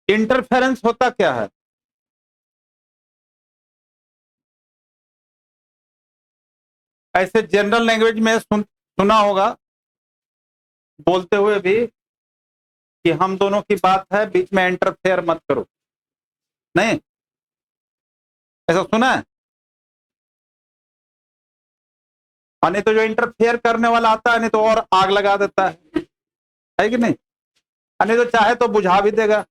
Interference होता क्या है? ऐसे जनरल लैंग्वेज में सुना होगा बोलते हुए भी कि हम दोनों की बात है, बीच में इंटरफेयर मत करो। नहीं, ऐसा सुना है? और नहीं तो जो इंटरफेयर करने वाला आता है नहीं तो और आग लगा देता है कि नहीं? और नहीं तो चाहे तो बुझा भी देगा।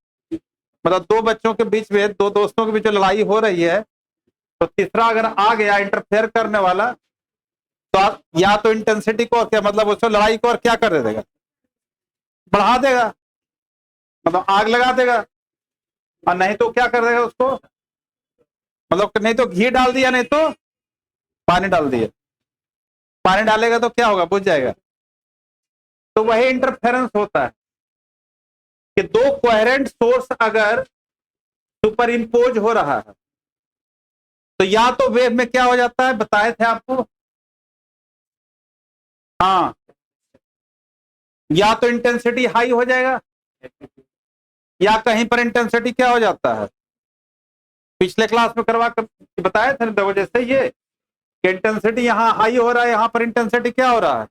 मतलब दो बच्चों के बीच में, दो दोस्तों के बीच में लड़ाई हो रही है, तो तीसरा अगर आ गया इंटरफेयर करने वाला, तो या तो इंटेंसिटी को क्या मतलब उसको लड़ाई को और क्या कर देगा, बढ़ा देगा, मतलब आग लगा देगा। और नहीं तो क्या कर देगा उसको, मतलब नहीं तो घी डाल दिया, नहीं तो पानी डाल दिया। पानी डालेगा तो क्या होगा, बुझ जाएगा। तो वही इंटरफेरेंस होता है कि दो कोहेरेंट सोर्स अगर सुपर इम्पोज हो रहा है तो या तो वेव में क्या हो जाता है, बताए थे आपको। हाँ, या तो इंटेंसिटी हाई हो जाएगा, या कहीं पर इंटेंसिटी क्या हो जाता है, पिछले क्लास में करवा कर बताए थे ना, जैसे ये इंटेंसिटी यहाँ हाई हो रहा है, यहाँ पर इंटेंसिटी क्या हो रहा है,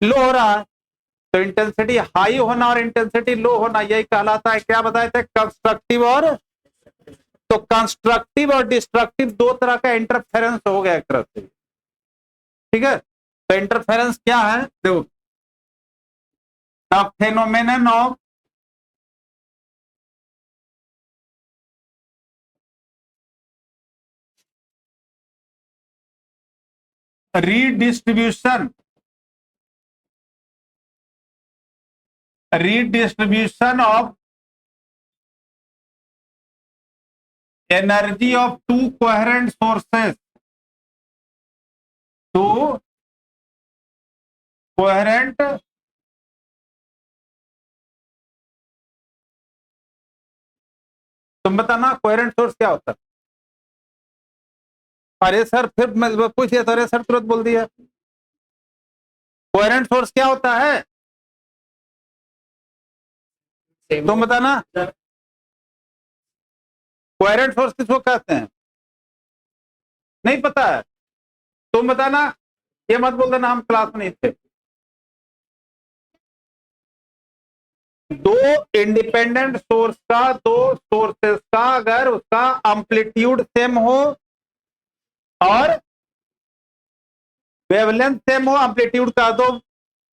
लो हो रहा है। तो इंटेंसिटी हाई होना और इंटेंसिटी लो होना यही कहलाता है, क्या बताए थे, कंस्ट्रक्टिव और। तो कंस्ट्रक्टिव और डिस्ट्रक्टिव दो तरह का इंटरफेरेंस हो गया एक तरह से। ठीक है, तो इंटरफेरेंस क्या है, देखो, the phenomenon of redistribution redistribution of energy of to coherent sources to coherent तुम बताना कोहेरेंट सोर्स क्या होता है। अरे सर, फिर मैं पूछ लिया तो अरे सर तुरंत बोल दिया। कोहेरेंट सोर्स क्या होता है, तुम बताना। कोहेरेंट सोर्स किसको कहते हैं, नहीं पता है, तुम बताना। ये मत बोल देना हम क्लास में नहीं थे। दो इंडिपेंडेंट सोर्स का, दो सोर्सेस का अगर उसका एम्पलीट्यूड सेम हो और वेवलेंथ सेम हो, एम्पलीट्यूड का दो,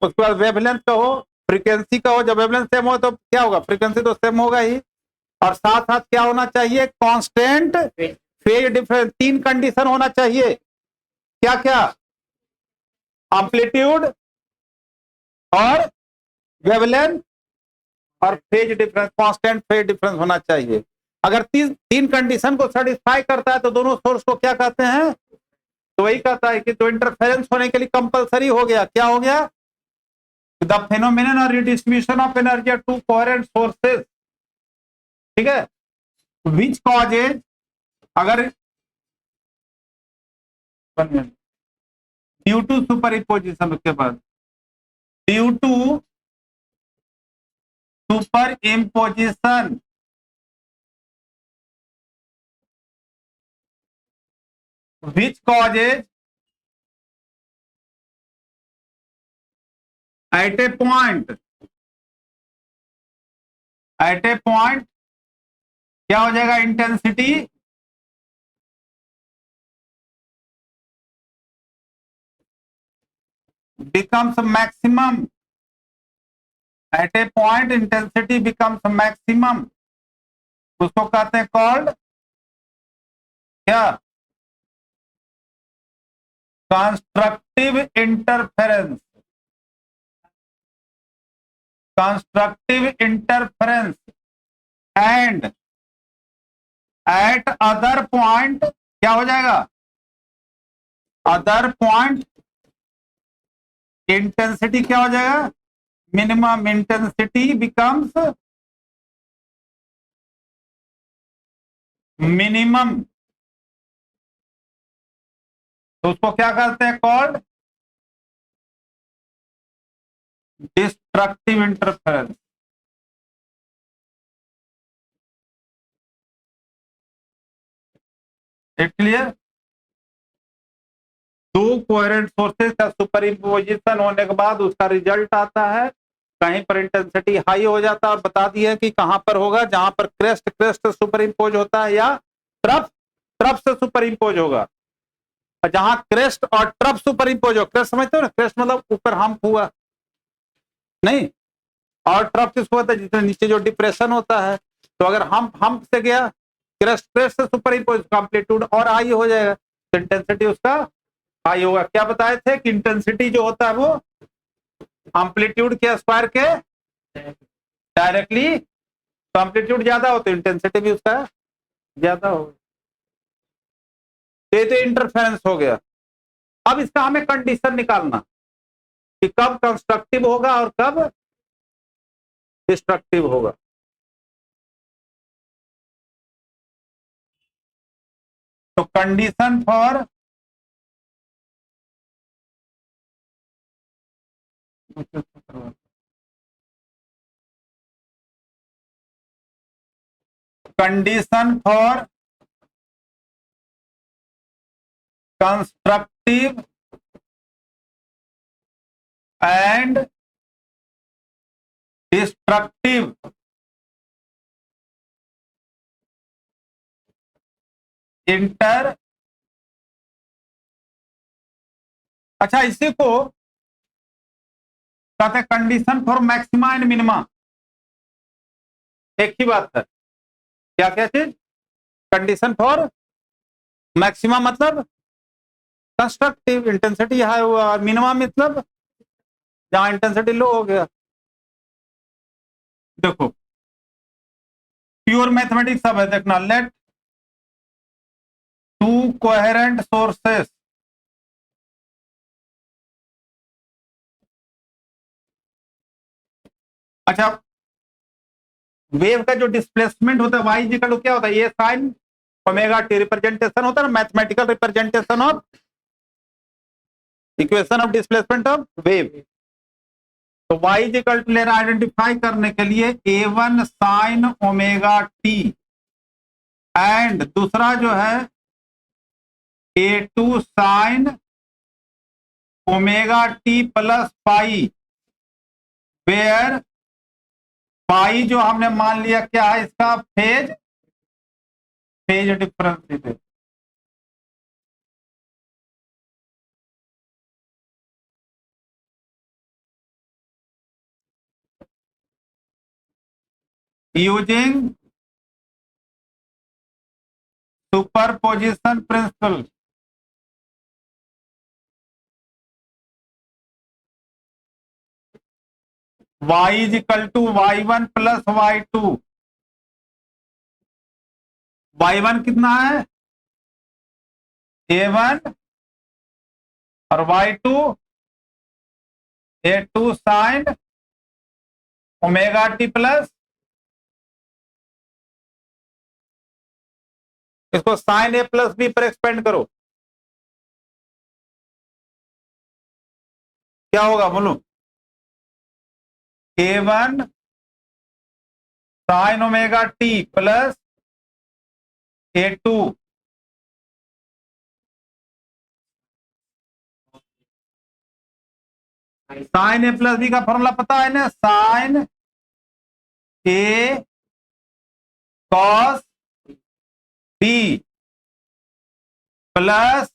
उसके बाद वेवलेंथ का हो, फ्रीक्वेंसी का हो। जब वेवलेंथ सेम हो तो क्या होगा, फ्रीक्वेंसी तो सेम होगा ही, और साथ साथ क्या होना चाहिए, कांस्टेंट फेज डिफरेंस। तीन कंडीशन होना चाहिए, क्या क्या, एम्पलीट्यूड और वेवलेंथ और phase difference, constant phase difference होना चाहिए। अगर तीन कंडीशन को सेटिस्फाई करता है तो दोनों सोर्स को क्या कहते हैं, तो वही कहता है कि तो इंटरफेरेंस होने के लिए कंपलसरी हो गया, क्या हो गया, द फेनोमेनन और redistribution of energy to coherent sources. ठीक है, विच कॉजेज, अगर ड्यू टू सुपर इम्पोजिशन, उसके बाद due to super imposition which causes at a point क्या हो जाएगा, intensity becomes maximum, at a point intensity becomes maximum, उसको कहते हैं कॉल्ड क्या, constructive interference. Constructive interference and eight other point क्या हो जाएगा, अदर पॉइंट इंटेंसिटी क्या हो जाएगा, मिनिमम इंटेंसिटी बिकम्स मिनिमम। तो उसको क्या कहते हैं, कॉल्ड डिस्ट्रक्टिव इंटरफेरेंस। क्लियर? दो कोहेरेंट सोर्सेज का सुपर इम्पोजिशन होने के बाद उसका रिजल्ट आता है, कहीं पर इंटेंसिटी हाई हो जाता है, और बता दिया कि कहां पर होगा, जहां पर क्रेस्ट क्रेस्ट से सुपर इम्पोज होता है या ट्रफ ट्रफ से सुपर इम्पोज होगा। जहां क्रेस्ट और ट्रफ सुपर इम्पोज हो, क्रेस्ट समझते हो ना, क्रेस्ट मतलब ऊपर हम्प हुआ नहीं, और ट्रफ किसको होता है, जिसमें नीचे जो डिप्रेशन होता है। तो अगर हम्प से गया, क्रेस्ट क्रेस्ट से सुपर इम्पोज, एम्पलीट्यूड और हाई हो जाएगा, तो इंटेंसिटी उसका हाई होगा। क्या बताए थे कि इंटेंसिटी जो होता है वो एम्पलीट्यूड के स्क्वायर के डायरेक्टली, तो एम्पलीट्यूड ज्यादा हो तो इंटेंसिटी भी उसका ज्यादा होगा। तो इंटरफेरेंस हो गया। अब इसका हमें कंडीशन निकालना कि कब कंस्ट्रक्टिव होगा और कब डिस्ट्रक्टिव होगा। तो condition for condition for constructive and destructive inter, अच्छा इसी को कहते हैं condition for maxima and minima. एक ही बात है, क्या क्या चीज, कंडीशन फॉर मैक्सिमा मतलब कंस्ट्रक्टिव इंटेंसिटी हाई हुआ, और मिनिमा मतलब जहां इंटेंसिटी लो हो गया। देखो प्योर मैथमेटिक्स सब है, देखना, लेट टू कोहेरेंट सोर्सेस अच्छा वेव का जो डिस्प्लेसमेंट होता है वाई इक्वल टू क्या होता है, ये साइन ओमेगा टी रिप्रेजेंटेशन होता है ना, mathematical representation of equation of displacement of wave. तो वाई इक्वल टू लेना आइडेंटिफाई करने के लिए A1 sine omega T and दूसरा जो है A2 sine omega t plus pi, where pi जो हमने मान लिया क्या है, इसका फेज फेज डिफरेंस है। Using superposition principle, y is equal to y1 plus y2, y1 कितना है A1 और y2 A2 sine omega t plus, इसको साइन ए प्लस बी पर एक्सपेंड करो, क्या होगा बोलो, A1 sine omega t plus A2 sine A plus B का फॉर्मूला पता है ना, sign A cos B plus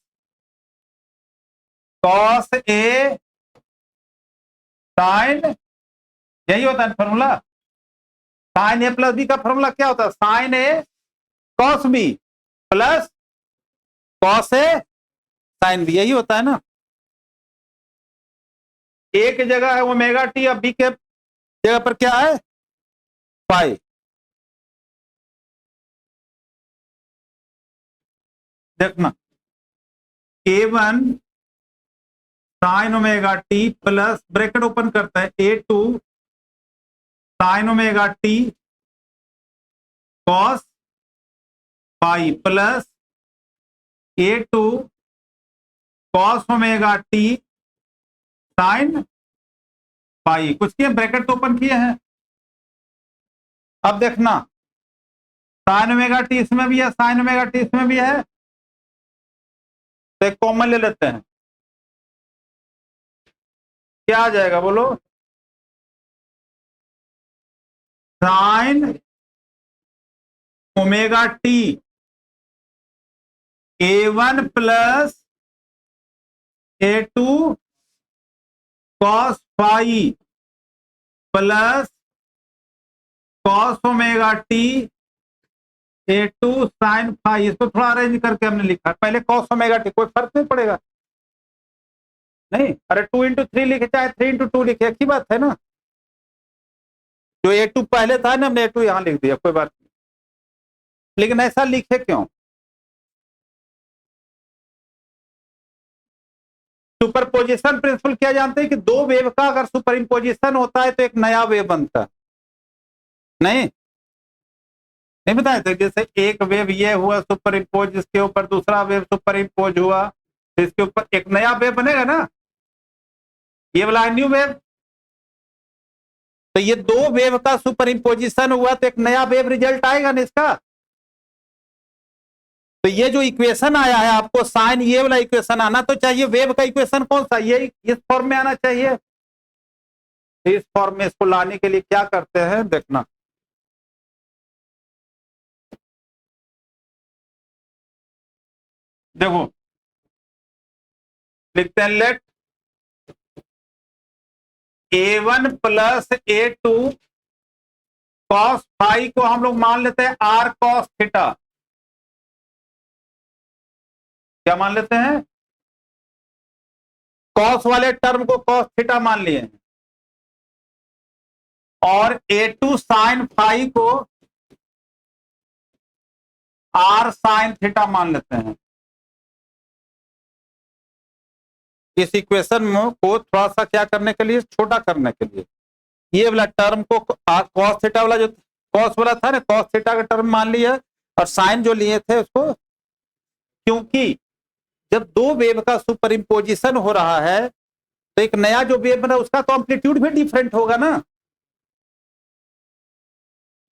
cos A sign, यही होता है formula. Sign A plus B का फॉर्मूला क्या होता है, sign A cos B plus cos A sine B, यही होता है ना। ए की जगह है ओमेगा टी, अब बी के जगह पर क्या है पाई। देखना A1 sine omega t plus bracket open करता है A2 sine omega T cos pi plus A2 cos omega T sine pi, कुछ किए ब्रैकेट तो ओपन किए हैं। अब देखना साइन ओमेगा टी इसमें भी है, साइन ओमेगा टी इसमें भी है, तो एक कॉमन ले लेते हैं, क्या आ जाएगा बोलो, sine omega T A1 plus A2 cos phi plus cos omega T A2 sine phi. इसको थोड़ा अरेंज करके हमने लिखा, पहले कॉस ओमेगा टी, कोई फर्क नहीं पड़ेगा, नहीं, अरे 2 × 3 लिखे चाहे 3 × 2 लिखे, एक ही बात है ना। जो A2 पहले था ना, हमने A2 यहां लिख दिया, कोई बात नहीं, लेकिन ऐसा लिखे क्यों? सुपरपोजिशन प्रिंसिपल क्या जानते हैं कि दो वेव का अगर सुपर इंपोजिशन होता है तो एक नया वेव बनता है, नहीं नहीं बताए थे? जैसे एक वेव ये हुआ सुपर इंपोज, इसके ऊपर दूसरा वेव सुपर इंपोज हुआ, तो इसके ऊपर एक नया वेव बनेगा ना, ये वाला न्यू वेव। तो ये दो वेव का सुपर इंपोजिशन हुआ तो एक नया वेव रिजल्ट आएगा ना इसका। तो ये जो इक्वेशन आया है आपको साइन, ये वाला इक्वेशन आना तो चाहिए, वेव का इक्वेशन कौन सा, ये इस फॉर्म में आना चाहिए। इस फॉर्म में इसको लाने के लिए क्या करते हैं देखना, देखो लिखते हैं late A1 plus A2 cos phi को हम लोग मान लेते हैं R कॉस थीटा, क्या मान लेते हैं, कॉस वाले टर्म को कॉस थीटा मान लिए हैं, और A2 साइन फाई को R साइन थीटा मान लेते हैं। इस इक्वेशन को थोड़ा सा क्या करने के लिए, छोटा करने के लिए, ये वाला टर्म को कॉस थीटा वाला जो कॉस वाला था ना, कॉस थीटा का टर्म मान लिया, और साइन जो लिए थे उसको, क्योंकि जब दो वेव का सुपर इंपोजिशन हो रहा है तो एक नया जो वेव बना उसका तो एम्पलीट्यूड भी डिफरेंट होगा ना।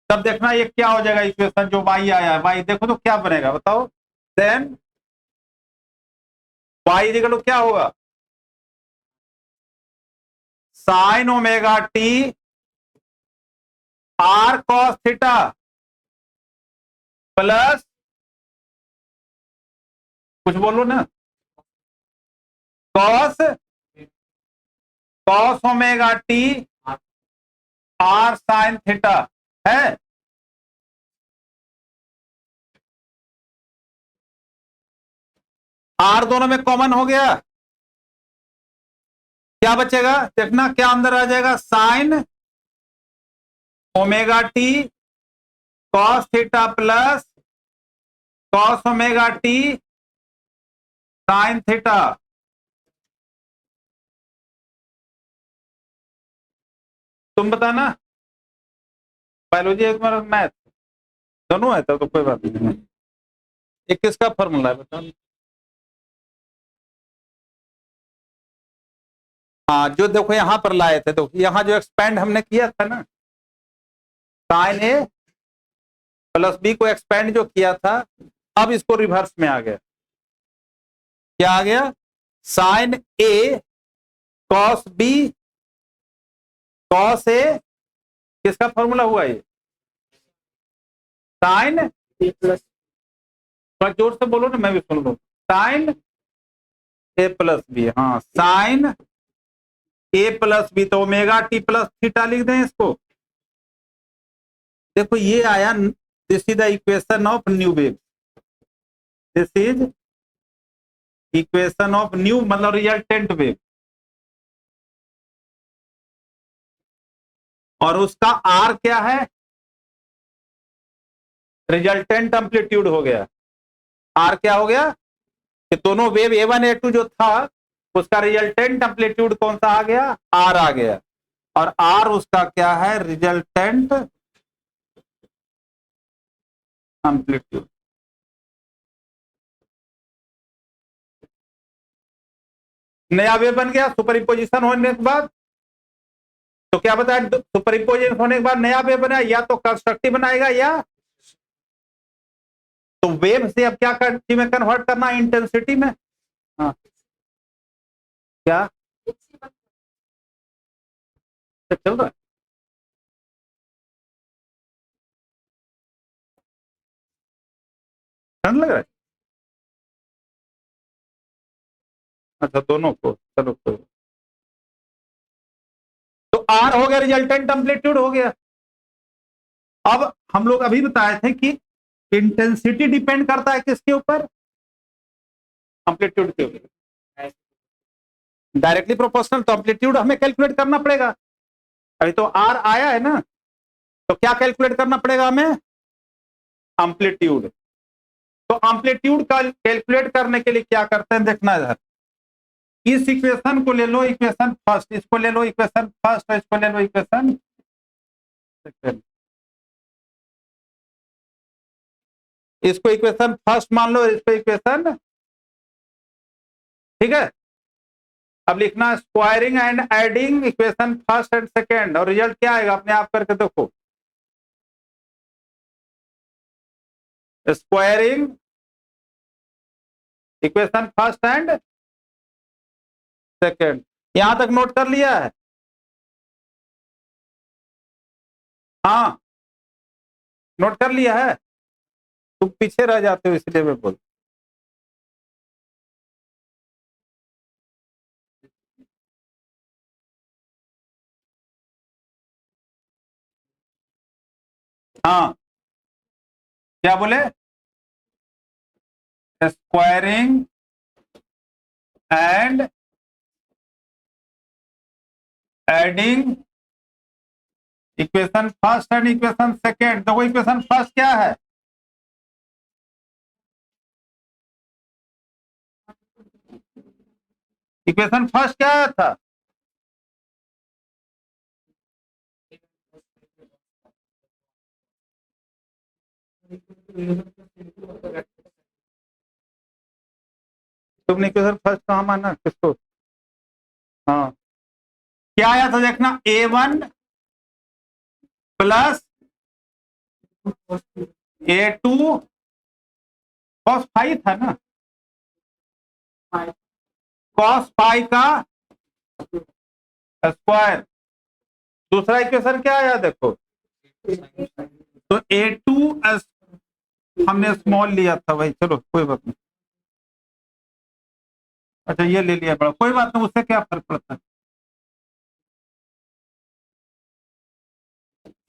तब देखना ये क्या हो जाएगा इक्वेशन जो y आया है, y देखो तो क्या बनेगा बताओ, देन y इक्वल टू क्या होगा, sign omega T R cos theta plus, कुछ बोलो ना, cos cos omega T R sine theta है। R दोनों में कॉमन हो गया, क्या बचेगा देखना, क्या अंदर आ जाएगा, sign omega T cos theta plus cos omega T sine theta. तुम बताना, बायोलॉजी है तुम्हारा, मैथ दोनों है तो कोई बात नहीं। एक किसका फॉर्मूला है बताना, हाँ जो देखो यहां पर लाए थे, तो यहां जो एक्सपेंड हमने किया था ना, साइन ए प्लस बी को एक्सपेंड जो किया था, अब इसको रिवर्स में आ गया, क्या आ गया, sign A cos B cos A, किसका फॉर्मूला हुआ ये, साइन ए प्लस, थोड़ा जोर से बोलो ना मैं भी सुन लूं, साइन ए प्लस बी, हाँ साइन ए प्लस बी, तो ओमेगा टी प्लस थीटा लिख दें इसको। देखो ये आया, this is the equation of new wave, this is equation of new मतलब रिजल्टेंट वेव, और उसका आर क्या है, रिजल्टेंट एम्पलीट्यूड हो गया। आर क्या हो गया कि दोनों वेव A1 A2 जो था उसका रिजल्टेंट एम्पलीट्यूड कौन सा आ गया, आर आ गया, और आर उसका क्या है, रिजल्टेंट एम्पलीट्यूड। नया वेव बन गया सुपर इंपोजिशन होने के बाद, तो क्या बताया, सुपर इंपोजिशन होने के बाद नया वेव बना, या तो कंस्ट्रक्टिव बनाएगा या तो वेव से अब क्या में कन्वर्ट करना, इंटेंसिटी में। हाँ क्या चल रहा है? ठंड लग रहा है? अच्छा दोनों को, चलो कोई। तो आर हो गया, रिजल्टेंट एम्पलीट्यूड हो गया। अब हम लोग अभी बताए थे कि इंटेंसिटी डिपेंड करता है किसके ऊपर? एम्पलीट्यूड के ऊपर। डायरेक्टली प्रोपोर्शनल, तो एम्पलीट्यूड हमें कैलकुलेट करना पड़ेगा। अभी तो आर आया है ना, तो क्या कैलकुलेट करना पड़ेगा हमें? एम्पलीट्यूड। तो एम्पलीट्यूड का कैलकुलेट करने के लिए क्या करते हैं, देखना इधर। इस इक्वेशन को ले लो इक्वेशन फर्स्ट, इसको ले लो इक्वेशन फर्स्ट, इसको ले लो इक्वेशन सेकंड। इसको इक्वेशन फर्स्ट मान लो, इसको इक्वेशन, ठीक है। अब लिखना squaring and adding equation first and second, और रिजल्ट क्या आएगा अपने आप करके देखो। Squaring equation first and second, यहां तक नोट कर लिया है? हाँ नोट कर लिया है। तुम पीछे रह जाते हो इसलिए मैं बोल। हाँ क्या बोले? Squaring and adding equation first and equation second. देखो इक्वेशन फर्स्ट क्या है? इक्वेशन फर्स्ट क्या आया था? तुमने इक्वेशन फर्स्ट कहाँ माना किसको? हाँ क्या आया था देखना, A1 plus A2 cos phi था ना, कॉस फाई का स्क्वायर। दूसरा इक्वेशन क्या आया देखो, तो A2 हमने स्मॉल लिया था भाई, चलो कोई बात नहीं। अच्छा ये ले लिया बड़ा, कोई बात नहीं, उससे क्या फर्क पड़ता है।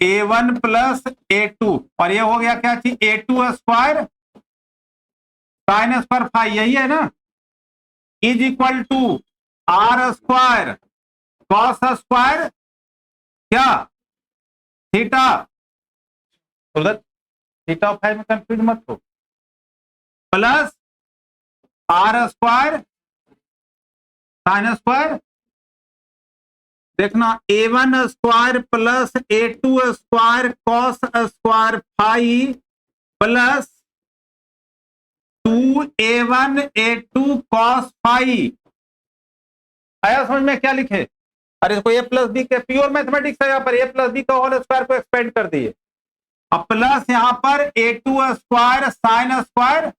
A1 प्लस A2, और ये हो गया क्या चीज, A2 square sine square phi, यही है ना, is equal to R square cos square क्या थीटा। उधर थीटा फाई में कंफ्यूज मत हो, plus R square sine square. देखना A1 square plus A2 square cos square phi plus 2A1 A2 cos phi. आया समझ में क्या लिखे? अरे इसको ए प्लस बी के प्योर मैथमेटिक्स है, यहाँ पर ए प्लस बी का होल स्क्वायर को एक्सपेंड कर दिए, अब प्लस यहाँ पर A2 square sine square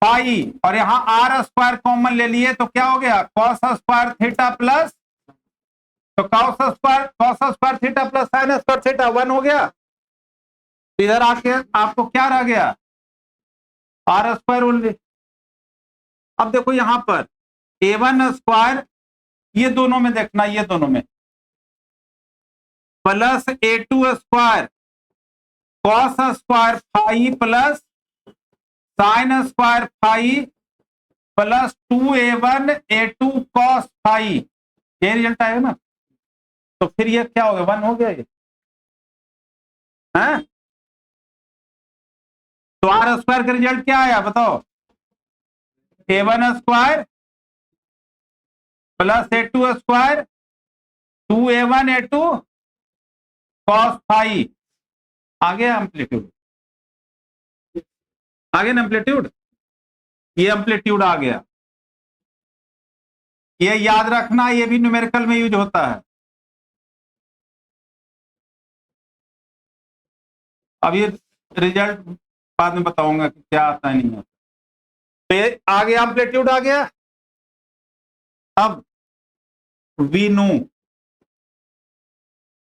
pi, और यहाँ आर स्क्वायर कॉमन ले लिए तो क्या हो गया, कॉस स्क्वायर थीटा प्लस, तो cos square theta plus sine square theta 1 हो गया। इधर आके आपको क्या रह गया, आर स्क्वायर ओनली। अब देखो यहाँ पर A1 स्क्वायर, ये दोनों में देखना, ये दोनों में plus A2 square cos square phi plus sine square phi plus 2A1 A2 cos phi, ये रिजल्ट आएगा ना। तो फिर ये क्या हो गया, 1 हो गया ये है। तो आर स्क्वायर का रिजल्ट क्या आया बताओ, A1 square plus A2 square 2A1 A2 cos phi, आगे एम्पलीट्यूड, आगे ना एम्पलीट्यूड, ये एम्पलीट्यूड आ गया। ये याद रखना, ये भी न्यूमेरिकल में यूज होता है। अब ये रिजल्ट बाद में बताऊंगा कि क्या आता है नहीं आता। तो ये आ गया, एम्पलीट्यूड आ गया। अब वी नो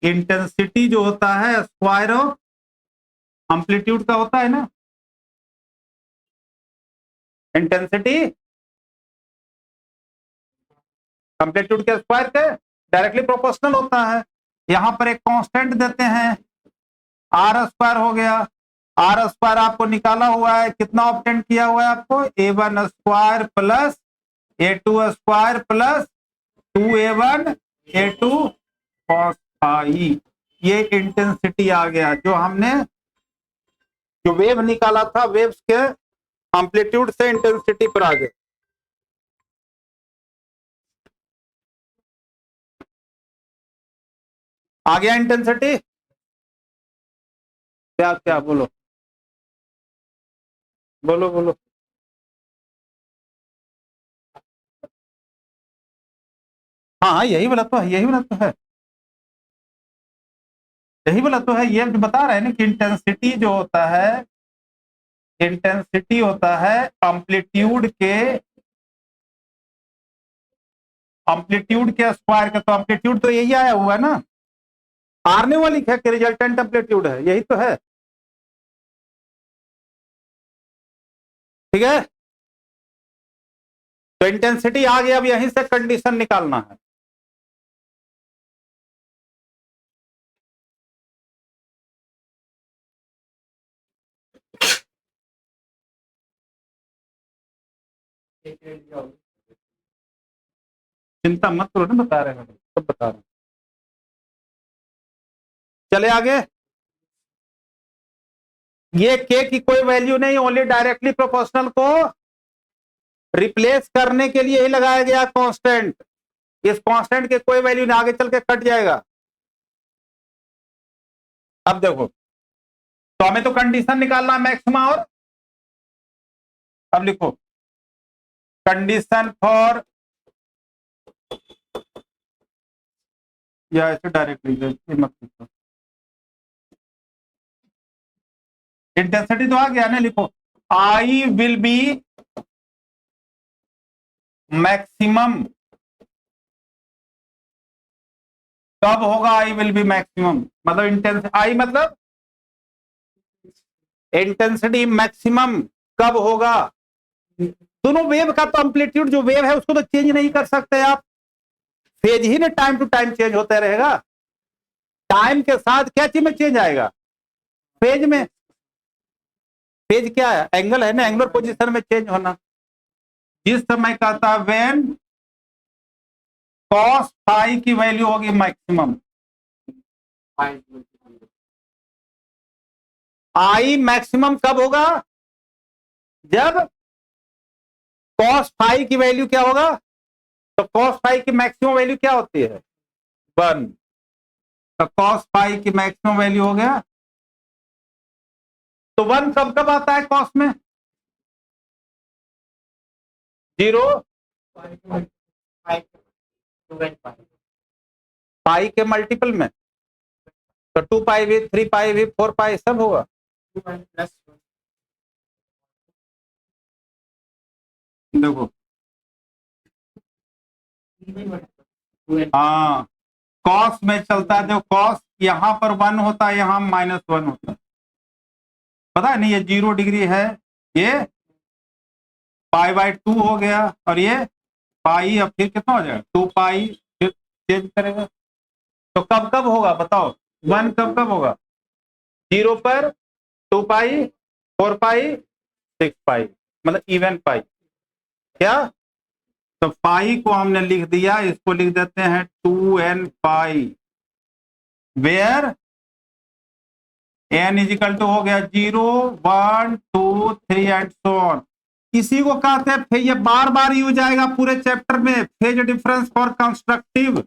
इंटेंसिटी जो होता है स्क्वायर ऑफ एम्पलीट्यूड का होता है ना, इंटेंसिटी एम्पलीट्यूड के स्क्वायर के डायरेक्टली प्रोपोर्शनल होता है। यहां पर एक कांस्टेंट देते हैं, आर स्क्वायर हो गया। आर स्क्वायर आपको निकाला हुआ है, कितना ऑब्टेन किया हुआ है आपको, a1 square plus a2 square plus 2a1 a2 cos phi. ये इंटेंसिटी आ गया जो हमने जो वेव निकाला था, वेव्स के एम्पलीट्यूड से इंटेंसिटी पर आ गए। आ गया इंटेंसिटी। क्या क्या बोलो बोलो बोलो। हाँ यही बोला तो है, यही बोला तो है, यही बोला तो है। ये जो बता रहे हैं ना कि इंटेंसिटी जो होता है, इंटेंसिटी होता है एम्पलीट्यूड के स्क्वायर का। तो एम्पलीट्यूड तो यही आया हुआ है ना, आर ने वाली है कि रिजल्टेंट एम्पलीट्यूड है, यही तो है। ठीक है, तो इंटेंसिटी आ गई। अब यहीं से कंडीशन निकालना है। चिंता मत करो ना, बता रहे हैं सब बता रहे हैं। चले आगे। ये के की कोई वैल्यू नहीं, ओनली डायरेक्टली प्रोपोर्शनल को रिप्लेस करने के लिए ही लगाया गया कांस्टेंट। इस कांस्टेंट के कोई वैल्यू नहीं, आगे चल के कट जाएगा। अब देखो, तो हमें तो कंडीशन निकालना है मैक्सिमा। और अब लिखो कंडीशन फॉर, या ऐसे डायरेक्टली मत लिखो, इंटेंसिटी तो आ गया ना, लिखो आई विल बी मैक्सिमम। कब होगा आई विल बी मैक्सिमम, मतलब इंटेंसिटी, आई मतलब इंटेंसिटी मैक्सिमम कब होगा। दोनों वेव का तो एम्पलीट्यूड जो वेव है उसको तो चेंज नहीं कर सकते आप, फेज ही ना टाइम टू टाइम चेंज होता रहेगा। टाइम के साथ क्या चीज में चेंज आएगा, फेज में। फेज क्या है, एंगल है ना, एंगुलर पोजीशन में चेंज होना। जिस समय कहता है व्हेन कॉस फाई की वैल्यू होगी मैक्सिमम। आई मैक्सिमम कब होगा, जब कॉस फाई की वैल्यू क्या होगा। तो कॉस फाई की मैक्सिमम वैल्यू क्या होती है, 1। तो कॉस फाई की मैक्सिमम वैल्यू हो गया, तो 1 कब कब आता है कॉस में, 0 पाई के मल्टीपल में। तो 2 पाई भी, 3 पाई भी, 4 पाई सब होगा। देखो हाँ, कॉस में चलता है, जो कॉस यहां पर 1 होता है, यहां -1 होता है। पता है नहीं, ये 0 डिग्री है, ये π/2 हो गया, और ये पाई, अब फिर कितना हो जाएगा 2 पाई, फिर चेंज करेगा। तो कब कब होगा बताओ, 1 कब कब होगा, 0 पर, 2 पाई, 4 पाई, 6 पाई, मतलब इवन पाई। क्या, तो पाई को हमने लिख दिया, इसको लिख देते हैं 2n pi, where n is equal to हो गया 0 1 2 3 एंड सो ऑन। इसी को कहते हैं, फिर ये बार बार यूज आएगा पूरे चैप्टर में, phase difference for constructive.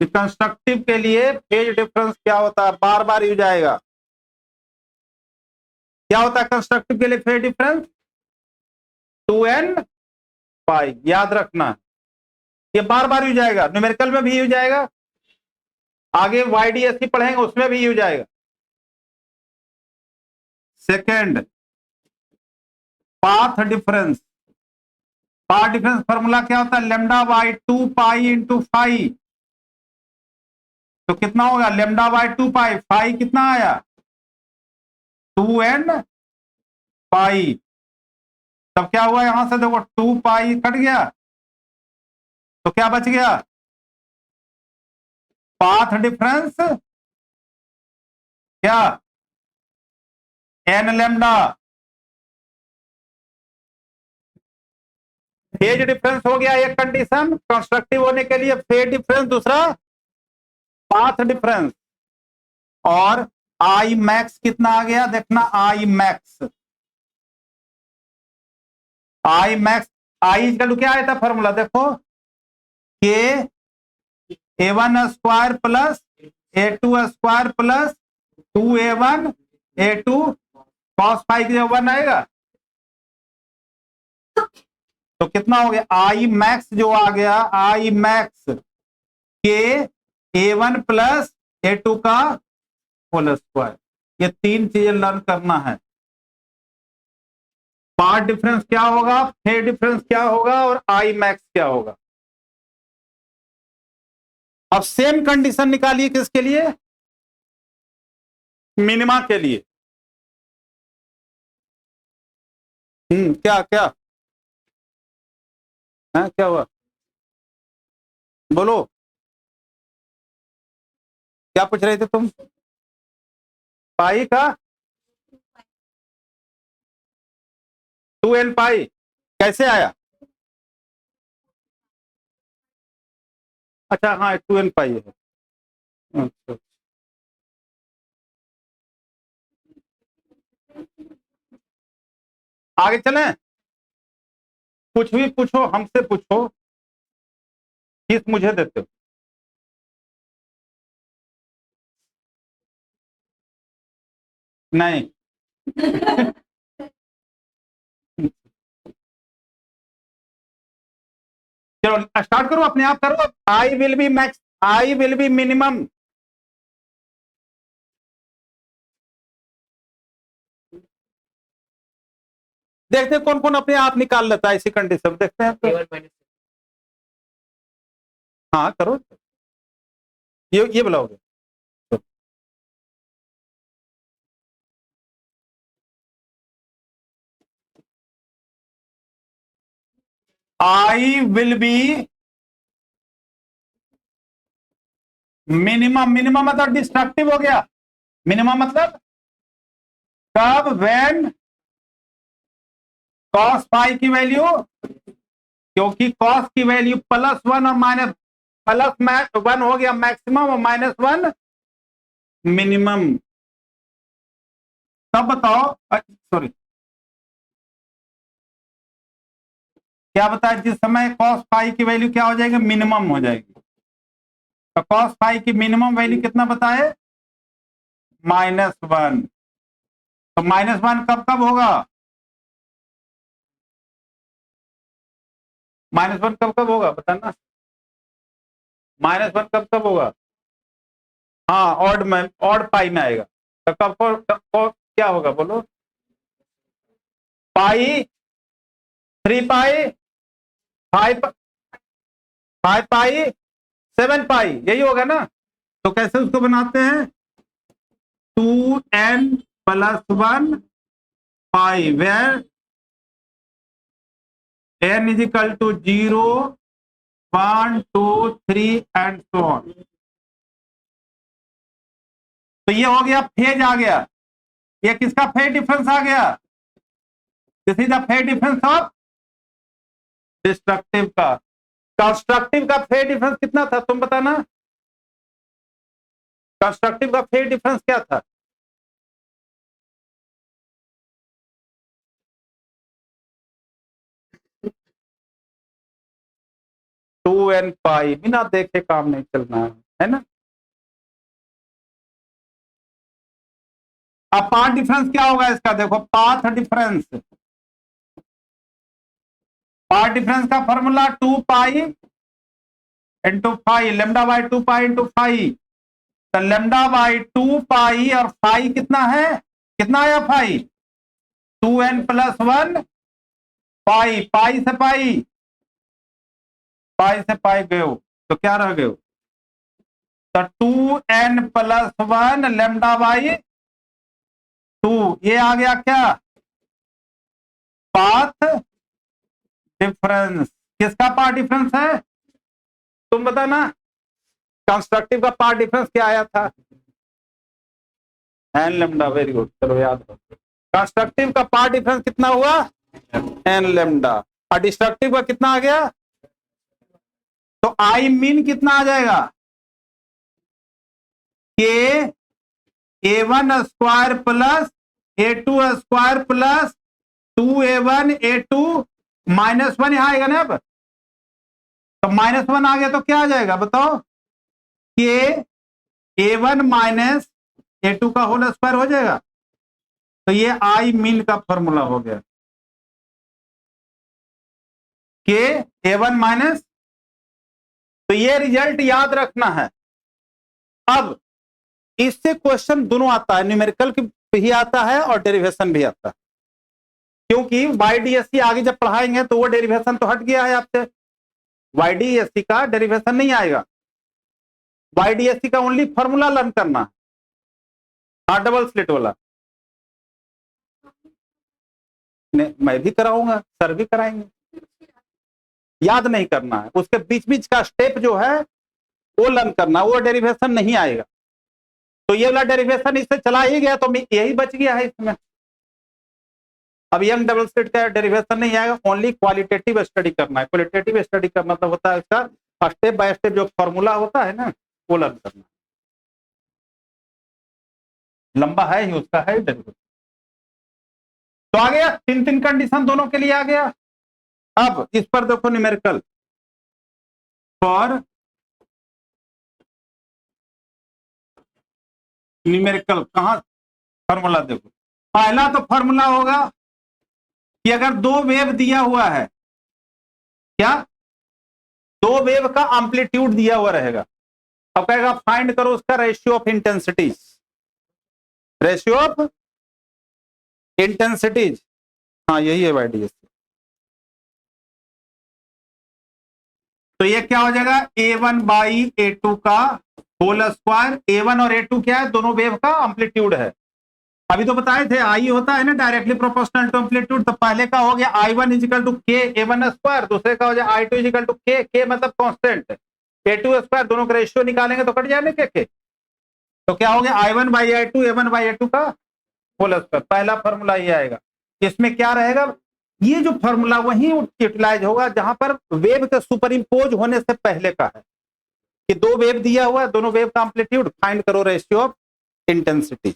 Constructive के लिए फेज डिफरेंस क्या होता है, बार बार यूज आएगा। क्या होता है कंस्ट्रक्टिव के लिए फेज डिफरेंस, 2n पाई, याद रखना। ये बार बार यूज आएगा, न्यूमेरिकल में भी यूज आएगा, आगे YDSC पढ़ेंगे उसमें भी यूज आएगा। Second, path difference. Path difference formula क्या होता है? Lambda by 2 pi into phi. तो कितना होगा? लेमडा बाई 2 पाई, फाई कितना आया? 2n पाई। तब क्या हुआ यहां से देखो, 2 पाई कट गया तो क्या बच गया? पाथ डिफरेंस क्या? n lambda. फेज डिफरेंस हो गया एक कंडीशन कंस्ट्रक्टिव होने के लिए, फेज डिफरेंस, दूसरा पाथ डिफरेंस। और आई मैक्स कितना आ गया देखना, I max, I max, I equal to क्या आया था फॉर्मूला देखो, के A1 square plus A2 square plus 2A1 A2 cos phi के 1 आएगा। तो कितना हो गया? आई मैक्स जो आ गया, आई मैक्स के A1 प्लस A2 का होल स्क्वायर। ये तीन चीजें लर्न करना है। पाथ डिफरेंस क्या होगा, फेज डिफरेंस क्या होगा, और आई मैक्स क्या होगा। अब सेम कंडीशन निकालिए किसके लिए? मिनिमा के लिए। क्या क्या है, क्या हुआ बोलो, क्या पूछ रहे थे तुम? पाई का 2n पाई कैसे आया? अच्छा हाँ 2n पाई है। अच्छा, आगे चलें। कुछ भी पूछो, हमसे पूछो, किस मुझे देते हो? नहीं। चलो स्टार्ट करो, अपने आप करो। आई will B max, I will be minimum. देखते हैं कौन कौन अपने आप निकाल लेता है इसी कंडीशन, देखते हैं तो। हाँ करो, ये बुलाओगे। I will be minimum, minimum मतलब डिस्ट्रक्टिव हो गया। मिनिमम मतलब कब? व्हेन कॉस फाई की वैल्यू, क्योंकि कॉस की वैल्यू +1 और माइनस, +1 हो गया मैक्सिमम और -1 मिनिमम। तब बताओ, सॉरी क्या बताया, जिस समय कॉस फाई की वैल्यू क्या हो जाएगी? मिनिमम हो जाएगी। तो कॉस फाई की मिनिमम वैल्यू कितना बताए? -1। तो -1 कब कब होगा? -1 कब कब होगा बताना। -1 कब कब होगा? हाँ ऑड में, ऑड पाई में आएगा। तो कब क्या होगा बोलो? पाई, 3 पाई, 5 पाई, 7 पाई, यही होगा ना। तो कैसे उसको बनाते हैं? 2n+1 pi, where n is equal to 0, 1, 2, 3 and so on. तो ये हो गया, फेज आ गया। ये किसका फेज डिफरेंस आ गया? This is the phase difference of destructive का। कंस्ट्रक्टिव का फेज डिफरेंस कितना था तुम बताना? कंस्ट्रक्टिव का फेज डिफरेंस क्या था? 2n पाई। बिना देखे काम नहीं चलना है ना। अब पाथ डिफरेंस क्या होगा इसका देखो, पाथ डिफरेंस, पाथ डिफरेंस का formula 2 pi into phi, lambda by 2 pi into phi. तो लेमडा बाई 2 पाई और फाई कितना है? कितना आया फाई? 2n+1 पाई, पाई से पाई पाई से पाई गए तो क्या रह गए? तो 2n+1 λ/2 ये आ गया क्या? Path difference. किसका पाथ डिफरेंस है? तुम बताना। कंस्ट्रक्टिव का पाथ डिफरेंस क्या आया था? n lambda. वेरी गुड, चलो याद रखो। कंस्ट्रक्टिव का पाथ डिफरेंस कितना हुआ? n lambda. और डिस्ट्रक्टिव का कितना आ गया? तो आई मीन कितना आ जाएगा? के A1 square plus A2 square plus 2A1 A2 -1 यहां आएगा ना। अब तो -1 आ गया तो क्या आ जाएगा बताओ? के A1 माइनस A2 का होल स्क्वायर हो जाएगा। तो ये आई मीन का फॉर्मूला हो गया, के A1 माइनस। तो ये रिजल्ट याद रखना है। अब इससे क्वेश्चन दोनों आता है, न्यूमेरिकल भी आता है और डेरिवेशन भी आता है, क्योंकि YDSC आगे जब पढ़ाएंगे तो वो डेरिवेशन तो हट गया है आपसे। YDSC का डेरिवेशन नहीं आएगा। YDSC का ओनली फॉर्मूला लर्न करना। हाँ, डबल स्लिट वाला मैं भी कराऊंगा, सर भी कराएंगे। याद नहीं करना है, उसके बीच बीच का स्टेप जो है वो लर्न करना, वो डेरिवेशन नहीं आएगा। तो ये वाला डेरिवेशन इससे चला ही गया तो यही बच गया है इसमें। अब यंग डबल स्लिट का डेरिवेशन नहीं आएगा, ओनली क्वालिटेटिव स्टडी करना है। क्वालिटेटिव स्टडी का मतलब होता है इसका स्टेप बाय स्टेप जो फॉर्मूला होता है ना वो लर्न करना। लंबा है ही, उसका है डेरिवेशन। तो आ गया, 3 कंडीशन दोनों के लिए आ गया। अब इस पर देखो न्यूमेरिकल फॉर न्यूमेरिकल, कहां फॉर्मूला देखो। पहला तो फॉर्मूला होगा कि अगर दो वेव दिया हुआ है, क्या दो वेव का एम्पलीट्यूड दिया हुआ रहेगा, अब कहेगा फाइंड करो उसका ratio of intensities. Ratio of intensities, हाँ यही है YDSC। तो ये क्या हो जाएगा? A1/A2 का होल स्क्वायर। A1 और A2 क्या है? दोनों वेव का एम्पलीट्यूड है। अभी तो बताए थे आई होता है ना डायरेक्टली प्रोपोर्शनल टू एम्पलीट्यूड। तो पहले का हो गया I1 = K A1 स्क्वायर, दूसरे का हो जाए I2 = K मतलब कांस्टेंट, A2 स्क्वायर। दोनों का रेशियो निकालेंगे तो कट जाएगा के। तो क्या हो गया? I1/I2 A1/A2 का होल स्क्वायर। पहला फॉर्मूला ये आएगा। इसमें क्या रहेगा? ये जो फॉर्मूला वही यूटिलाइज होगा जहां पर वेव के सुपर इंपोज होने से पहले का है, कि दो वेव दिया हुआ है, दोनों वेव का एम्पलीट्यूड फाइंड करो रेशियो ऑफ इंटेंसिटी।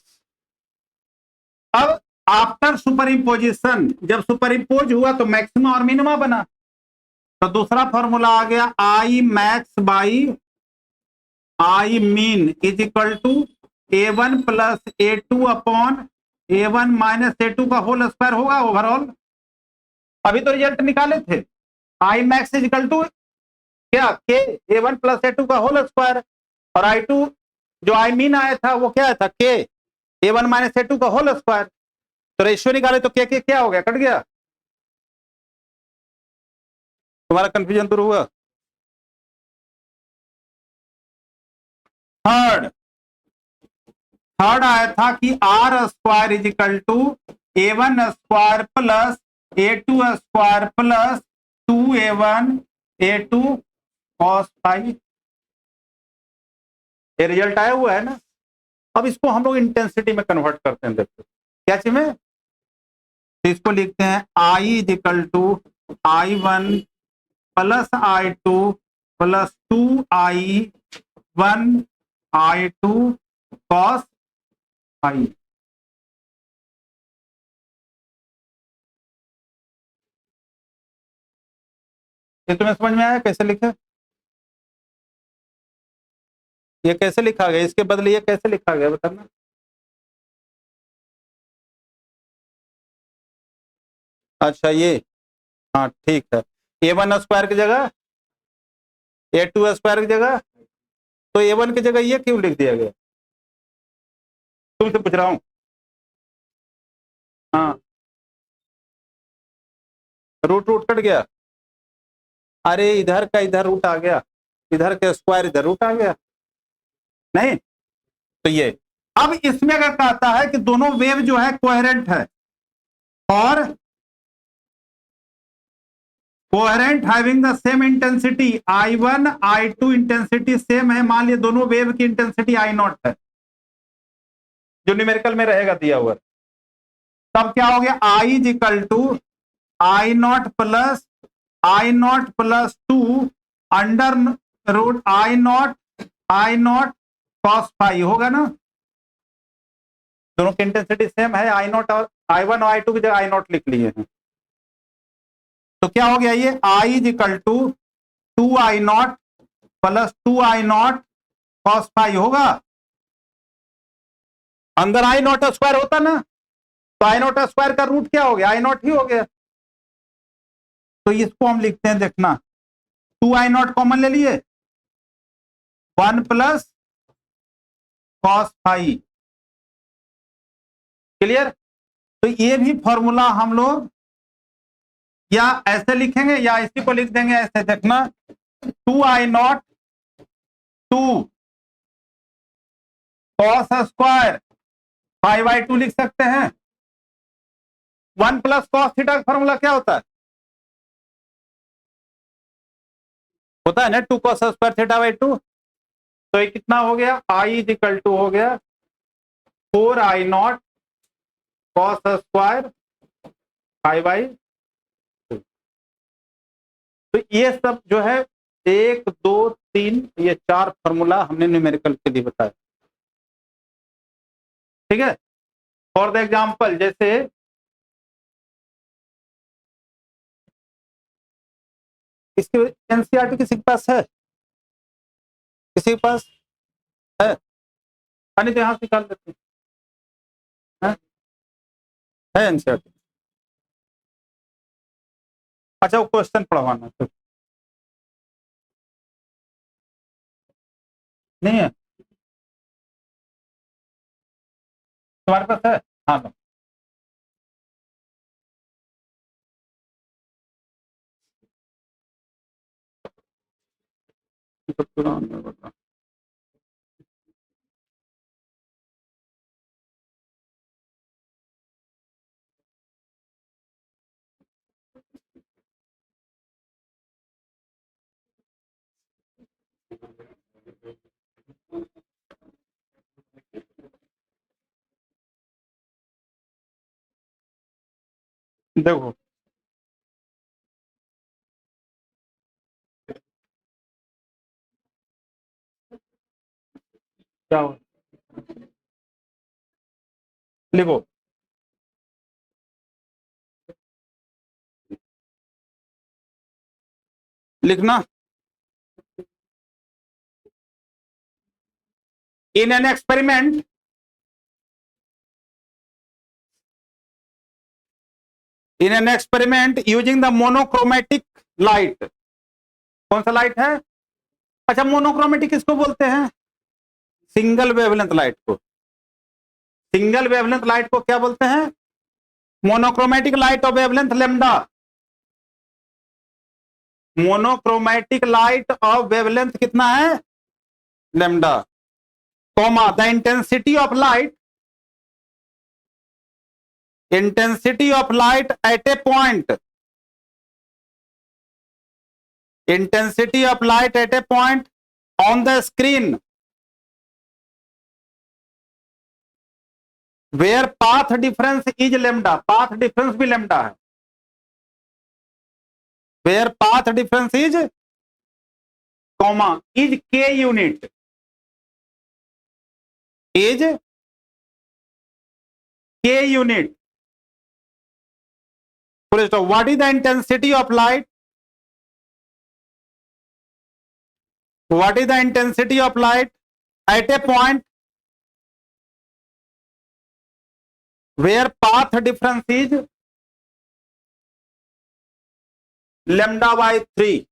अब आफ्टर सुपर इंपोजिशन, जब सुपर इंपोज हुआ तो मैक्सिमा और मिनिमा बना। तो दूसरा फॉर्मूला आ गया I max by I min = A1 + A2 upon A1 - A2 का होल स्क्वायर होगा ओवरऑल। अभी तो रिजल्ट निकाले थे। I max = क्या? K A1 + A2 का होल स्क्वायर। और I2 जो I min आया था वो क्या था? K A1 - A2 का होल स्क्वायर। तो रेशियो निकाले तो K क्या हो गया? कट गया। तुम्हारा कंफ्यूजन दूर हुआ। थर्ड आया था कि R square = A1 square plus A2 square plus 2A1 A2 cos phi. ये रिजल्ट आया हुआ है ना। अब इसको हम लोग इंटेंसिटी में कन्वर्ट करते हैं। देखो क्या चीज में, तो इसको लिखते हैं I = I1 + I2 + 2I1 I2 cos phi. ये तुम्हें समझ में आया कैसे लिखे? ये कैसे लिखा गया? इसके बदले ये कैसे लिखा गया बताना। अच्छा ये, हाँ ठीक है। A1 स्क्वायर की जगह A2 स्क्वायर की जगह, तो A1 की जगह ये क्यों लिख दिया गया? तुमसे पूछ रहा हूँ। हाँ, रूट कट गया। अरे इधर का इधर रूट आ गया, इधर का स्क्वायर इधर रूट आ गया, नहीं तो ये। अब इसमें अगर कहता है कि दोनों वेव जो है कोहेरेंट है और coherent having the same intensity I1 I2 intensity same है, मान लिया दोनों वेव की इंटेंसिटी I0 है जो न्यूमेरिकल में रहेगा दिया हुआ, तब क्या हो गया I is equal to I0 plus 2 under root I0 cos phi होगा ना, दोनों की इंटेंसिटी सेम है, I0 और I1 और I2 की जगह I0 लिख लिए हैं, तो क्या हो गया ये I is equal to 2I0 plus 2I0 cos phi होगा, अंदर I0 स्क्वायर होता ना, तो I0 स्क्वायर का रूट क्या हो गया I0 ही हो गया, तो इसको हम लिखते हैं, देखना 2I0 कॉमन ले लिए, 1 प्लस cos फाई, क्लियर। तो ये भी फॉर्मूला हम लोग या ऐसे लिखेंगे या इसी को लिख देंगे ऐसे, देखना 2I0 2 cos स्क्वायर 5/2 लिख सकते हैं, 1 प्लस cos थीटा का फॉर्मूला क्या होता है ना 2 cos स्क्वायर थीटा बाई 2, तो ये कितना हो गया I इज इक्वल टू हो गया 4I0 cos स्क्वायर 5/2। तो ये सब जो है 1 2 3 ये 4 फॉर्मूला हमने न्यूमेरिकल के लिए बताया, ठीक है। फॉर द एग्जांपल जैसे इसके एनसीईआरटी किसी के पास है, किसी के पास है, नहीं तो यहां से निकाल देते हैं, है एनसीईआरटी, अच्छा वो क्वेश्चन पढ़वाना तो नहीं है तुम्हारे पास है, हाँ तो देखो क्या हो, लिखो लिखना in an experiment using the monochromatic light, कौन सा लाइट है, अच्छा मोनोक्रोमेटिक किसको बोलते हैं, सिंगल वेवलेंथ लाइट को, सिंगल वेवलेंथ लाइट को क्या बोलते हैं, monochromatic light of wavelength lambda, monochromatic light of wavelength कितना है lambda, comma the intensity of light at A point, intensity of light at a point on the screen where path difference is lambda, path difference भी lambda है, where path difference is comma is k unit, is k unit, full stop, what is the intensity of light, what is the intensity of light at a point where path difference is lambda by 3,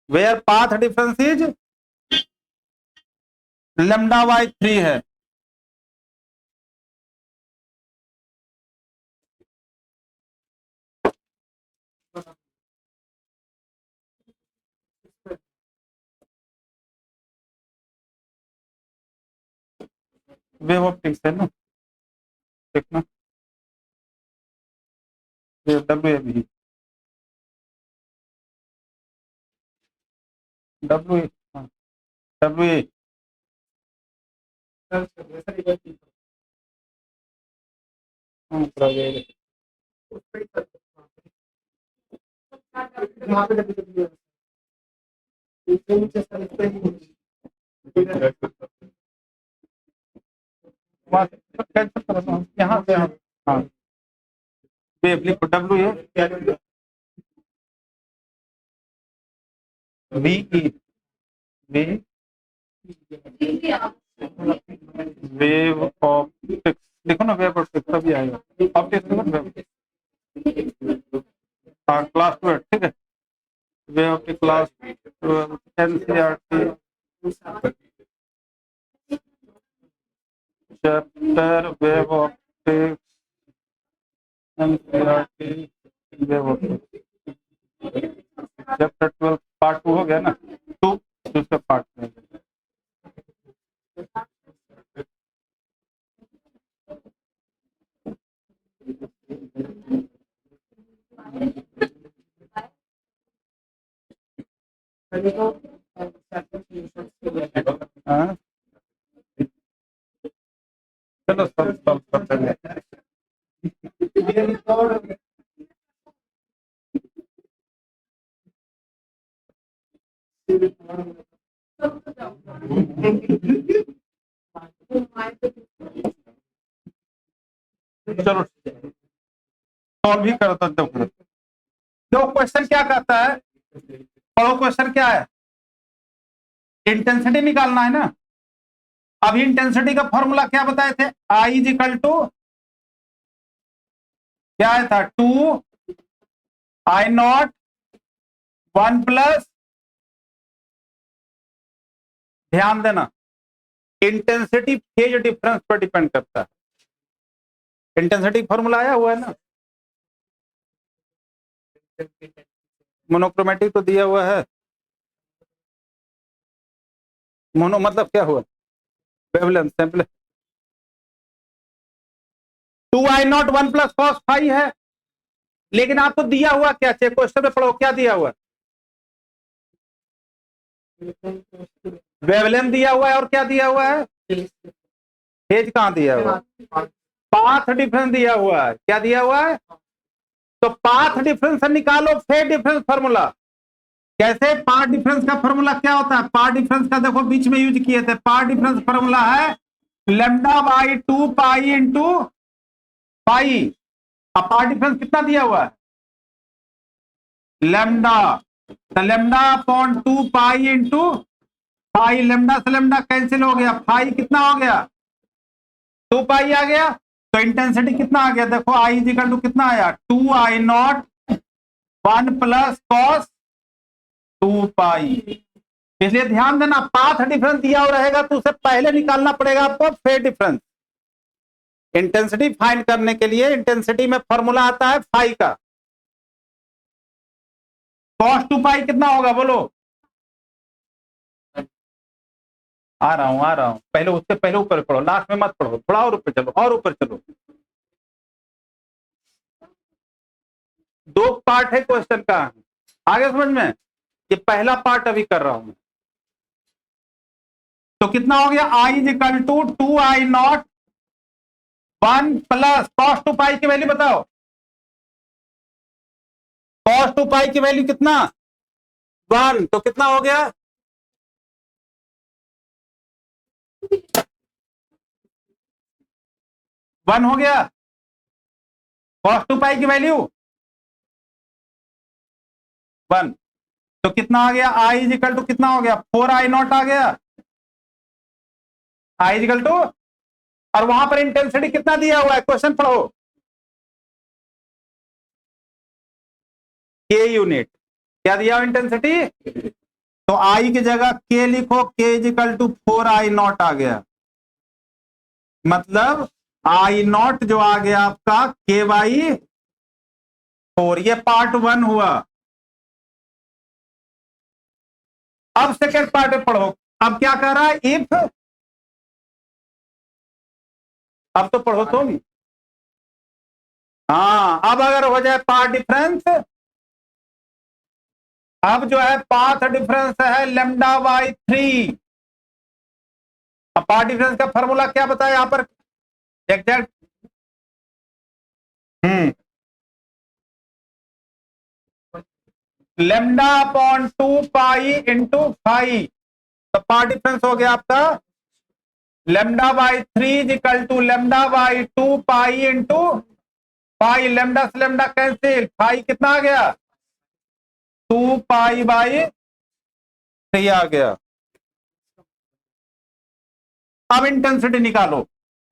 where path difference is lambda by 3 है, wave optics है ना, देखना W A भी, W A, हाँ W A, यहाँ से हाँ wave लिखो W A B E V wave optics, देखो ना वेव ऑप्टिक्स तभी आएगा, ऑप्टिक्स देखो ना वेव, हाँ क्लास 12 ठीक है, wave optics class NCERT chapter wave optics, NCERT wave optics, chapter 12 part 2 हो गया ना, 2 दूसरा पार्ट में। हाँ? चलो सब करते हैं। चलो सॉल्व भी करता हूँ। तो क्वेश्चन क्या कहता है, पढ़ो क्वेश्चन क्या है, इंटेंसिटी निकालना है ना। अभी इंटेंसिटी का फॉर्मूला क्या बताए थे, आई इज इक्वल टू क्या था, 2 आई नॉट 1 प्लस, ध्यान देना इंटेंसिटी फेज डिफरेंस पर डिपेंड करता है। इंटेंसिटी फॉर्मूला आया हुआ है ना, मोनोक्रोमेटिक तो दिया हुआ है, मोनो मतलब क्या हुआ, wavelength sample, 2 I naught 1 plus cos phi है, लेकिन आपको दिया हुआ क्या चाहिए, क्वेश्चन में पढ़ो क्या दिया हुआ, वेवलेंथ दिया हुआ है और क्या दिया हुआ है, फेज कहां दिया हुआ है, पाथ डिफरेंस दिया हुआ है, क्या दिया हुआ है, तो पाथ डिफरेंस से निकालो फेज डिफरेंस फार्मूला। कैसे, पाथ डिफरेंस का फार्मूला क्या होता है, पाथ डिफरेंस का देखो बीच में यूज किए थे, पाथ डिफरेंस फार्मूला है lambda by 2 pi into pi. अब पाथ डिफरेंस कितना दिया हुआ है, लैम्डा, तो lambda upon 2 pi into pi, lambda से लैम्डा कैंसिल हो गया, पाई कितना हो गया, 2 पाई आ गया, तो इंटेंसिटी कितना आ गया, देखो आई इज इक्वल टू कितना आया, 2 आई नॉट 1 प्लस कॉस 2 पाई। इसलिए ध्यान देना, पाथ डिफरेंस दिया हुआ रहेगा तो उसे पहले निकालना पड़ेगा आपको फेज डिफरेंस। इंटेंसिटी फाइंड करने के लिए इंटेंसिटी में फॉर्मूला आता है फाई का, कॉस 2 पाई कितना होगा बोलो, आ रहा हूं पहले, उससे पहले ऊपर पढ़ो, लास्ट में मत पढ़ो, थोड़ा और ऊपर चलो, और ऊपर चलो। 2 पार्ट है क्वेश्चन का, आगे समझ में, ये पहला पार्ट अभी कर रहा हूं। तो कितना हो गया, I is equal to 2 I naught 1 plus cos 2 pi की वैल्यू बताओ, कॉस 2 पाई की वैल्यू कितना, 1, तो कितना हो गया, 1 हो गया, कॉस 2 पाई की वैल्यू 1, तो कितना आ गया, आई इज इक्वल टू कितना हो गया, 4 आई नॉट आ गया, आई इज इक्वल टू, और वहां पर इंटेंसिटी कितना दिया हुआ है, क्वेश्चन पढ़ो, के यूनिट, क्या दिया हुआ इंटेंसिटी, तो आई की जगह के लिखो, K is equal to 4 I naught आ गया, मतलब आई नॉट जो आ गया आपका के बाई 4, ये पार्ट 1 हुआ। अब सेकेंड पार्ट में पढ़ो, अब क्या कह रहा है, इफ अब तो पढ़ो तुम। हाँ, अब अगर हो जाए पाथ डिफरेंस, अब जो है पाथ डिफरेंस है λ/3। अब पाथ डिफरेंस का फॉर्मूला क्या बताया यहां पर एग्जैक्ट? λ/2 इंटू 5, तो पाथ डिफरेंस हो गया आपका λ/3 equal to λ/2 pi into 5। Lambda से लैम्डा कैंसिल, 5 कितना आ गया? 2π/3 आ गया। अब इंटेंसिटी निकालो।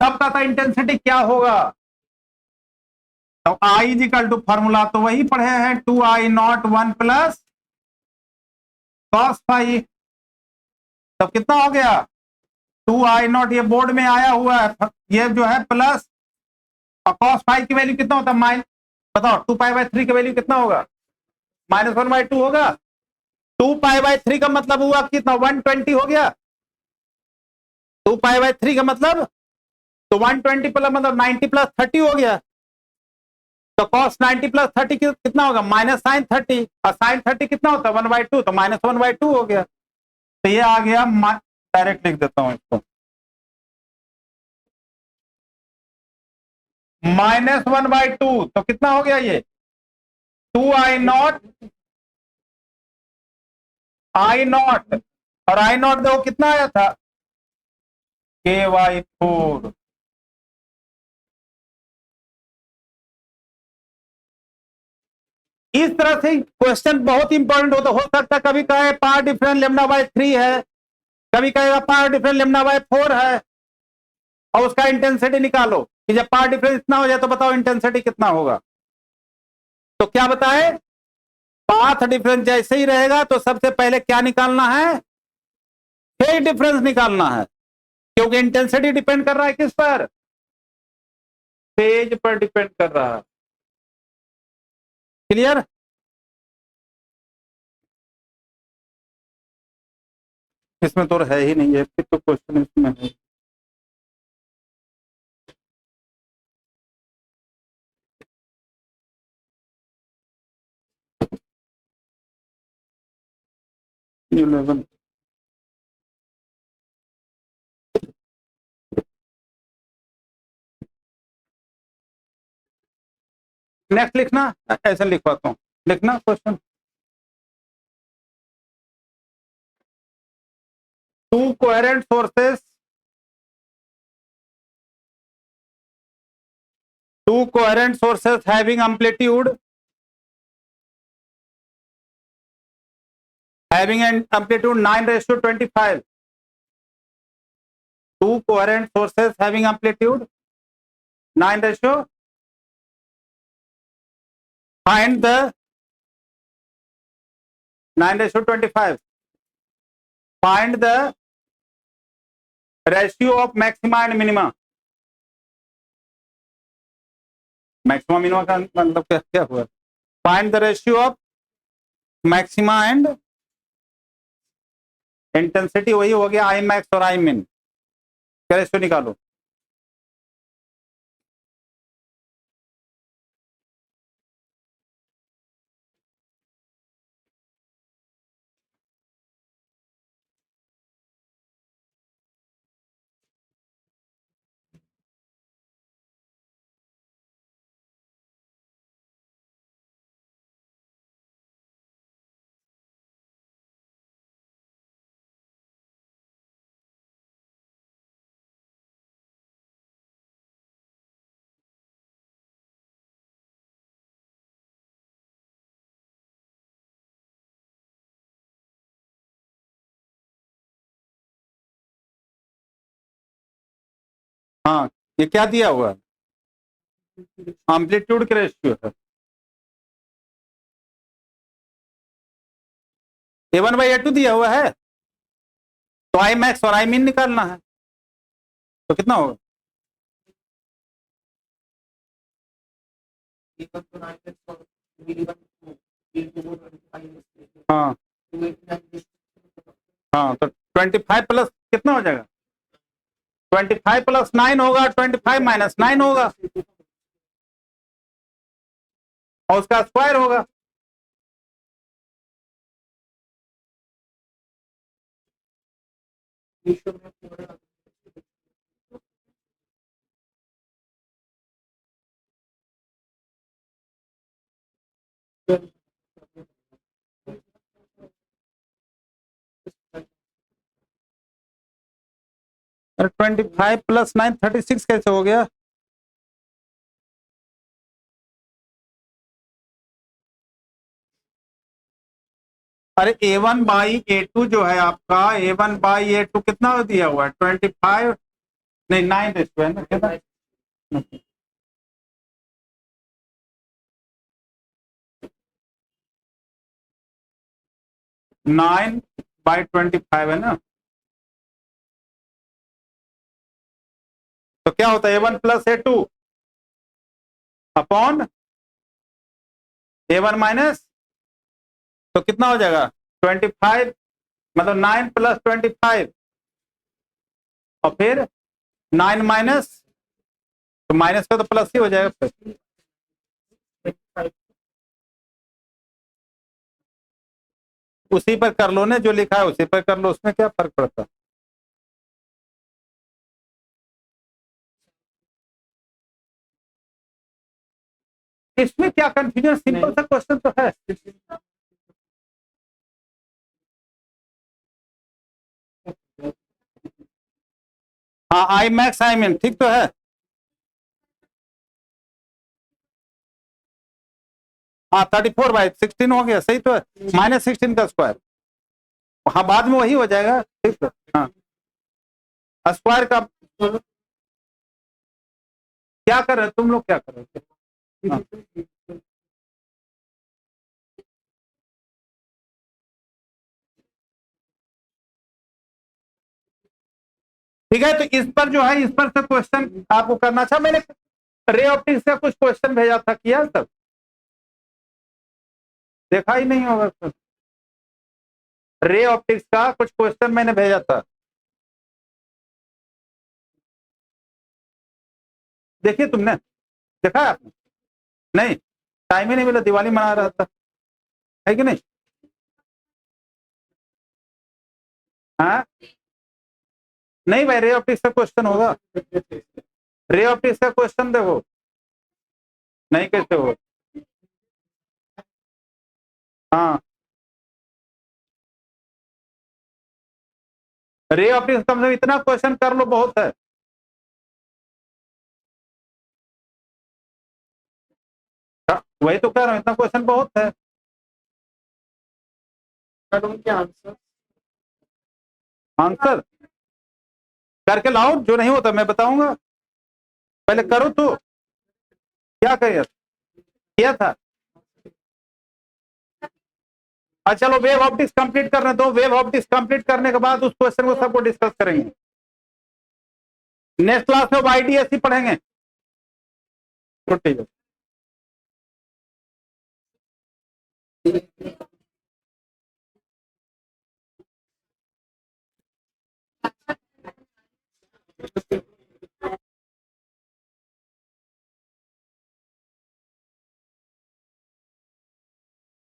तब का था इंटेंसिटी क्या होगा? तो I इक्वल टू फॉर्मूला तो वही पढ़े हैं, 2I0 1 प्लस cos फाई। तब कितना हो गया? 2I0, ये बोर्ड में आया हुआ है, ये जो है प्लस, और cos फाई की वैल्यू कितना होता है? माइनस, बताओ 2π/3 की वैल्यू कितना होगा? -1/2 होगा। 2π/3 का मतलब हुआ कितना? 120 हो गया। 2π/3 का मतलब तो 120 प्लस मतलब 90 प्लस 30 हो गया। तो cos 90 प्लस 30 कितना होगा? -sin 30, और sin 30 कितना होता है? 1/2, तो -1/2 हो गया। तो ये आ गया, डायरेक्ट लिख देता हूं इसको, -1/2, तो कितना हो गया ये? 2I0 I0, और I0 देखो कितना आया था? K/4। इस तरह से क्वेश्चन बहुत इंपॉर्टेंट होता, हो सकता है कभी कहे पाथ डिफरेंस λ/3 है, कभी कहेगा पाथ डिफरेंस λ/4 है, और उसका इंटेंसिटी निकालो कि जब पाथ डिफरेंस इतना हो जाए तो बताओ इंटेंसिटी कितना होगा। तो क्या बताए? पाथ डिफरेंस जैसे ही रहेगा तो सबसे पहले क्या निकालना है? फेज डिफरेंस निकालना है, क्योंकि इंटेंसिटी डिपेंड कर रहा है किस पर? फेज पर डिपेंड कर रहा है। क्लियर? इसमें तो है ही नहीं है, फिर तो क्वेश्चन इसमें है। इलेवन, नेक्स्ट लिखना, ऐसा लिखवाता हूँ, लिखना question. Two coherent sources, having amplitude, an amplitude 9:25. Two coherent sources having amplitude 9:. Find the 9:25. Find the ratio of maxima and minima. Maxima minima का मतलब क्या हुआ? Find the ratio of maxima and intensity, वही हो गया I max और आई मिन। क्या रेशियो निकालो? हाँ, ये क्या दिया हुआ है? एम्पलीट्यूड के रेशियो है। A1/A2 दिया हुआ है, तो आई मैक्स और आई मिन निकालना है, तो कितना होगा? हाँ हाँ, तो 25 प्लस कितना हो जाएगा? 25 प्लस 9 होगा, 25 माइनस 9 होगा और उसका स्क्वायर होगा। अरे 25 प्लस 9 36 कैसे हो गया? अरे A1 बाई A2 जो है आपका, A1 बाई A2 कितना दिया हुआ है? 25, नहीं 9 इसको है ना, कितना? 9/25 है ना। तो क्या होता है? A1 plus A2 upon A1 minus, तो कितना हो जाएगा? 25, मतलब 9 प्लस 25 और फिर 9 माइनस, तो माइनस का तो प्लस ही हो जाएगा फिर। उसी पर कर लो ना, जो लिखा है उसी पर कर लो, उसमें क्या फर्क पड़ता है? इसमें क्या कंफ्यूजन, सिंपल सा क्वेश्चन तो है। हाँ आई मैक्स आई मीन ठीक तो है। हाँ 34/16 हो गया, सही तो है। -16 का स्क्वायर, हाँ बाद में वही हो जाएगा, ठीक है। हाँ स्क्वायर का क्या कर रहे हो तुम लोग, क्या कर रहे थे? हाँ। ठीक है, तो इस पर जो है, इस पर से क्वेश्चन आपको करना था। मैंने रे ऑप्टिक्स का कुछ क्वेश्चन भेजा था, किया सब? देखा ही नहीं होगा सर। रे ऑप्टिक्स का कुछ क्वेश्चन मैंने भेजा था, देखिए तुमने, देखा है आपने? नहीं, टाइम ही नहीं मिला, दिवाली मना रहा था, है कि नहीं? हाँ नहीं भाई, रे ऑप्टिक्स का क्वेश्चन होगा, रे ऑप्टिक्स का क्वेश्चन देखो। नहीं कैसे हो? हाँ रे ऑप्टिक्स कम से कम इतना क्वेश्चन कर लो, बहुत है। हाँ, वही तो कह रहा हूँ, इतना क्वेश्चन बहुत है। उनके आंसर, आंसर करके लाओ, जो नहीं होता मैं बताऊंगा, पहले करो तो। क्या करिए किया था? अच्छा चलो वेव ऑप्टिक्स कंप्लीट करने दो, वेव ऑप्टिक्स कंप्लीट करने के बाद उस क्वेश्चन को सबको डिस्कस करेंगे। नेक्स्ट क्लास में आईडीएससी पढ़ेंगे। तो ठीक है।